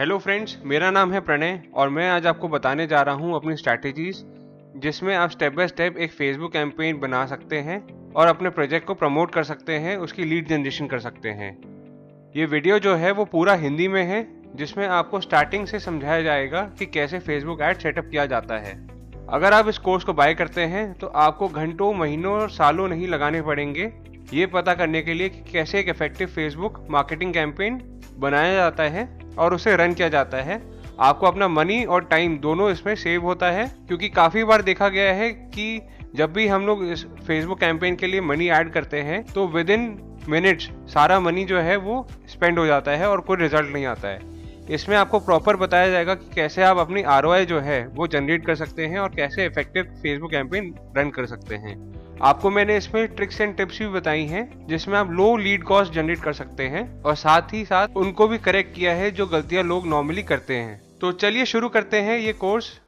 Hello friends, मेरा नाम है प्रणय और मैं आज आपको बताने जा रहा हूं अपनी स्ट्रैटेजीज जिसमें आप स्टेप बाय स्टेप एक फेसबुक कैंपेन बना सकते हैं और अपने प्रोजेक्ट को प्रमोट कर सकते हैं, उसकी लीड जनरेशन कर सकते हैं। ये वीडियो जो है वो पूरा हिंदी में है, जिसमें आपको स्टार्टिंग से समझाया जाएगा कि कैसे फेसबुक ऐड सेटअप किया जाता है। अगर आप इस कोर्स को बाय करते हैं तो आपको घंटों, महीनों और सालों नहीं लगाने पड़ेंगे ये पता करने के लिए कि कैसे एक इफेक्टिव फेसबुक मार्केटिंग कैंपेन बनाया जाता है और उसे रन किया जाता है। आपको अपना मनी और टाइम दोनों इसमें सेव होता है, क्योंकि काफ़ी बार देखा गया है कि जब भी हम लोग इस फेसबुक कैंपेन के लिए मनी ऐड करते हैं तो विद इन मिनट्स सारा मनी जो है वो स्पेंड हो जाता है और कोई रिजल्ट नहीं आता है। इसमें आपको प्रॉपर बताया जाएगा कि कैसे आप अपनी ROI जो है वो जनरेट कर सकते हैं और कैसे इफेक्टिव फेसबुक कैंपेन रन कर सकते हैं। आपको मैंने इसमें ट्रिक्स एंड टिप्स भी बताई हैं जिसमें आप लो लीड कॉस्ट जनरेट कर सकते हैं और साथ ही साथ उनको भी करेक्ट किया है जो गलतियां लोग नॉर्मली करते हैं। तो चलिए शुरू करते हैं ये कोर्स।